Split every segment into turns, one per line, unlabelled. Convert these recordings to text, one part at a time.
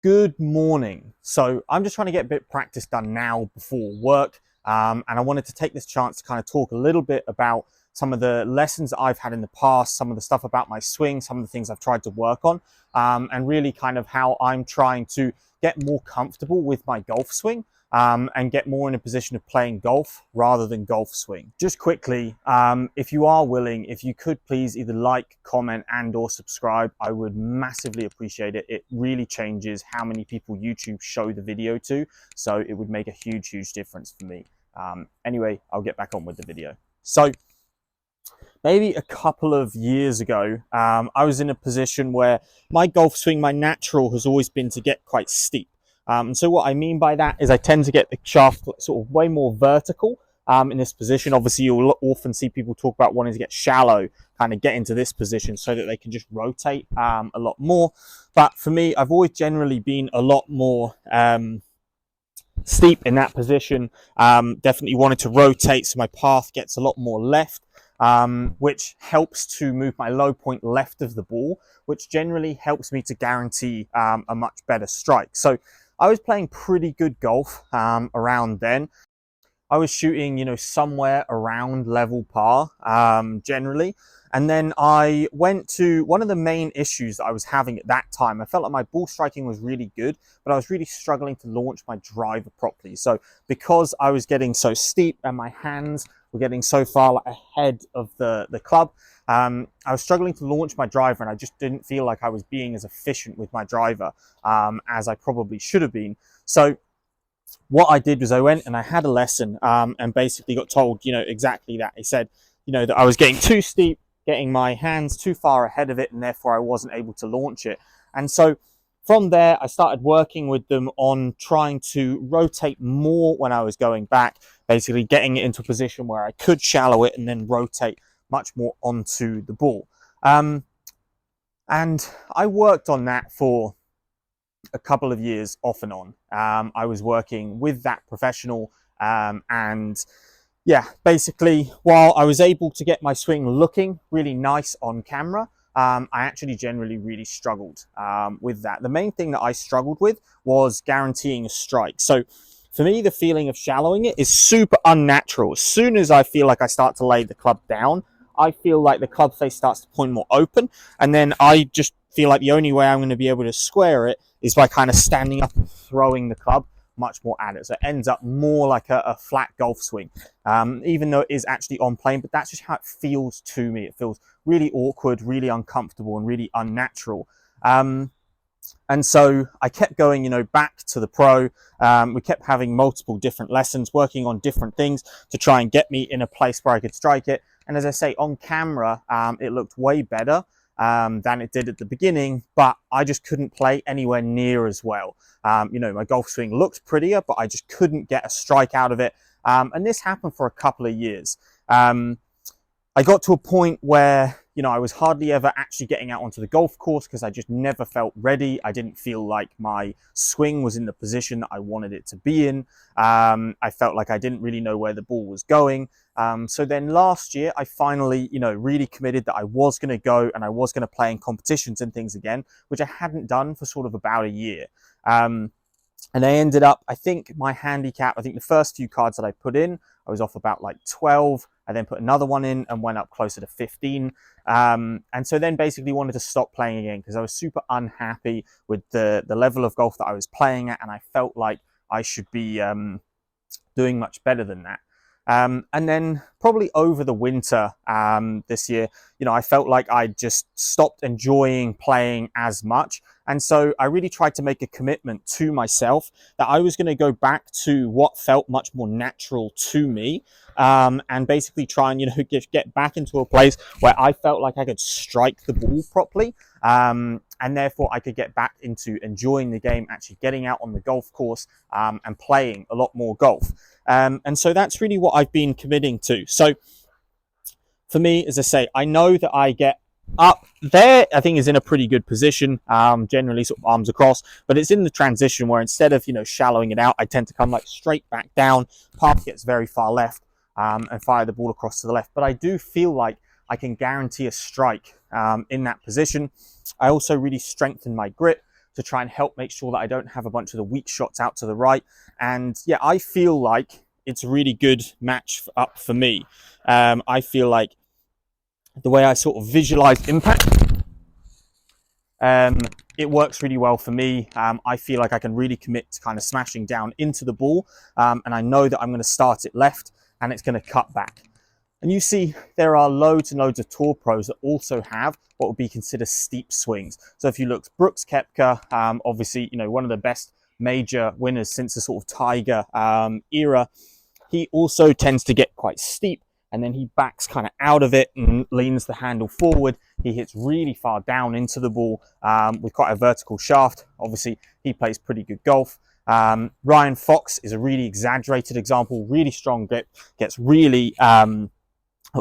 Good morning. So I'm just trying to get a bit of practice done now before work. And I wanted to take this chance to kind of talk a little bit about some of the lessons that I've had in the past, some of the stuff about my swing, some of the things I've tried to work on, and really kind of how I'm trying to get more comfortable with my golf swing. And get more in a position of playing golf rather than golf swing. Just quickly, if you are willing, if you could please either like, comment, and/or subscribe, I would massively appreciate it. It really changes how many people YouTube show the video to, so it would make a huge difference for me. Anyway, I'll get back on with the video. So maybe a couple of years ago, I was in a position where my golf swing, my natural has always been to get quite steep. So what I mean by that is I tend to get the shaft sort of way more vertical in this position. Obviously, you'll often see people talk about wanting to get shallow, kind of get into this position so that they can just rotate a lot more. But for me, I've always generally been a lot more steep in that position. Definitely wanted to rotate so my path gets a lot more left, which helps to move my low point left of the ball, which generally helps me to guarantee a much better strike. So I was playing pretty good golf around then. I was shooting, somewhere around level par generally. And then I went to one of the main issues that I was having at that time. I felt like my ball striking was really good, but I was really struggling to launch my driver properly. So because I was getting so steep and my hands were getting so far ahead of the club, I was struggling to launch my driver, and I just didn't feel like I was being as efficient with my driver as I probably should have been. So what I did was I went and I had a lesson and basically got told, exactly that. He said, that I was getting too steep, getting my hands too far ahead of it, and therefore I wasn't able to launch it. And so from there, I started working with them on trying to rotate more when I was going back, basically getting it into a position where I could shallow it and then rotate much more onto the ball. And I worked on that for a couple of years off and on. I was working with that professional and yeah, basically while I was able to get my swing looking really nice on camera, I actually generally really struggled with that. The main thing that I struggled with was guaranteeing a strike. So for me, the feeling of shallowing it is super unnatural. As soon as I feel like I start to lay the club down, I feel like the club face starts to point more open, and then I just feel like the only way I'm going to be able to square it is by kind of standing up and throwing the club much more at it. So it ends up more like a flat golf swing, even though it is actually on plane, but that's just how it feels to me. It feels really awkward, really uncomfortable, and really unnatural. And so I kept going, back to the pro. We kept having multiple different lessons, working on different things to try and get me in a place where I could strike it. And as I say, on camera, it looked way better than it did at the beginning, but I just couldn't play anywhere near as well. My golf swing looked prettier, but I just couldn't get a strike out of it. And this happened for a couple of years. I got to a point where, I was hardly ever actually getting out onto the golf course because I just never felt ready. I didn't feel like my swing was in the position that I wanted it to be in. I felt like I didn't really know where the ball was going. So then last year, I finally, really committed that I was going to go and I was going to play in competitions and things again, which I hadn't done for sort of about a year. And I ended up, I think my handicap, the first few cards that I put in, I was off about like 12. I then put another one in and went up closer to 15. And so then basically wanted to stop playing again because I was super unhappy with the level of golf that I was playing at, and I felt like I should be doing much better than that. And then probably over the winter this year, I felt like I just stopped enjoying playing as much. And so I really tried to make a commitment to myself that I was going to go back to what felt much more natural to me, and basically try and, get back into a place where I felt like I could strike the ball properly. And therefore I could get back into enjoying the game, actually getting out on the golf course and playing a lot more golf. And so that's really what I've been committing to. So for me, as I say, I know that I get up there, I think is in a pretty good position, generally sort of arms across, but it's in the transition where instead of, shallowing it out, I tend to come like straight back down, path gets very far left, and fire the ball across to the left. But I do feel like I can guarantee a strike in that position. I also really strengthen my grip. to try and help make sure that I don't have a bunch of the weak shots out to the right. And yeah, I feel like it's a really good match up for me. I feel like the way I sort of visualize impact, it works really well for me. I feel like I can really commit to kind of smashing down into the ball, and I know that I'm going to start it left and it's going to cut back. And you see there are loads and loads of tour pros that also have what would be considered steep swings. So if you look, Brooks Koepka, obviously, you know, one of the best major winners since the sort of Tiger era, he also tends to get quite steep, and then he backs kind of out of it and leans the handle forward. He hits really far down into the ball with quite a vertical shaft. Obviously, he plays pretty good golf. Ryan Fox is a really exaggerated example, really strong grip, gets really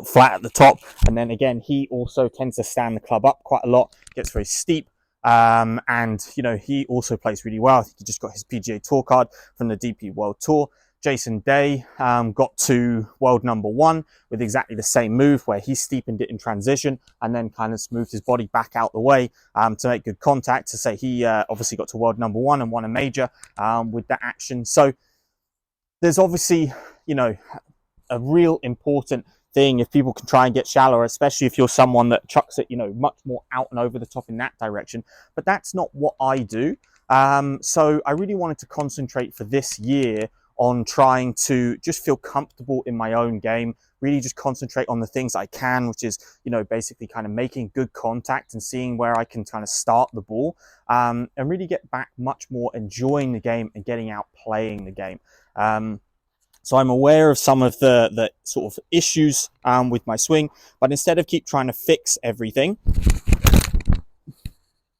flat at the top, and then again he also tends to stand the club up quite a lot, gets very steep, and you know, he also plays really well. I think he just got his PGA Tour card from the DP World Tour. Jason Day got to world #1 with exactly the same move, where he steepened it in transition and then kind of smoothed his body back out the way to make good contact. To say he obviously got to world #1 and won a major with that action. So there's obviously, you know, a real important thing if people can try and get shallower, especially if you're someone that chucks it, you know, much more out and over the top in that direction. But that's not what I do. So I really wanted to concentrate for this year on trying to just feel comfortable in my own game, really just concentrate on the things I can, which is, you know, basically kind of making good contact and seeing where I can kind of start the ball, and really get back much more enjoying the game and getting out playing the game. So I'm aware of some of the sort of issues with my swing, but instead of keep trying to fix everything,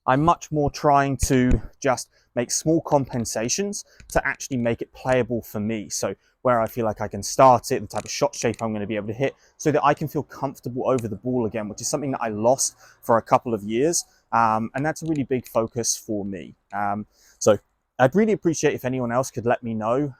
I'm much more trying to just make small compensations to actually make it playable for me. So where I feel like I can start it, the type of shot shape I'm going to be able to hit, so that I can feel comfortable over the ball again, which is something that I lost for a couple of years. And that's a really big focus for me. So I'd really appreciate if anyone else could let me know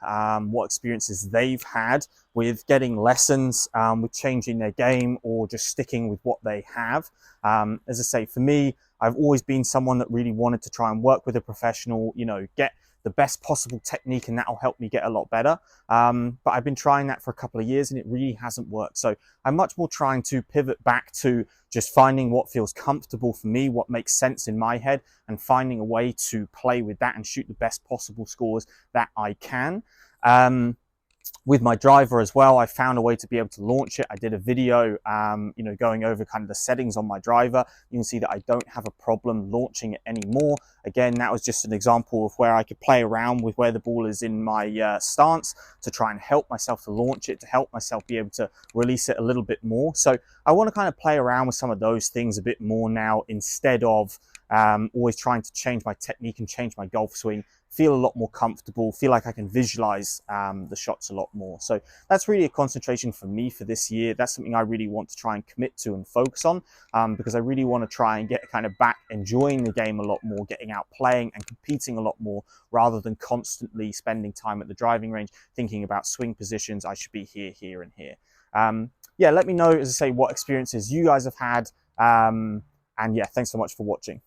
what experiences they've had with getting lessons, with changing their game, or just sticking with what they have. As I say, for me, I've always been someone that really wanted to try and work with a professional, you know, get the best possible technique, and that'll help me get a lot better. But I've been trying that for a couple of years and it really hasn't worked. So I'm much more trying to pivot back to just finding what feels comfortable for me, what makes sense in my head, and finding a way to play with that and shoot the best possible scores that I can. With my driver as well, I found a way to be able to launch it. I did a video, you know, going over kind of the settings on my driver. You can see that I don't have a problem launching it anymore. Again, that was just an example of where I could play around with where the ball is in my stance to try and help myself to launch it, to help myself be able to release it a little bit more. So I want to kind of play around with some of those things a bit more now, instead of always trying to change my technique and change my golf swing. Feel a lot more comfortable, feel like I can visualize the shots a lot more. So that's really a concentration for me for this year. That's something I really want to try and commit to and focus on, because I really want to try and get kind of back enjoying the game a lot more, getting out playing and competing a lot more, rather than constantly spending time at the driving range thinking about swing positions. I should be here, here, and here. Yeah, let me know, as I say, what experiences you guys have had. And yeah, thanks so much for watching.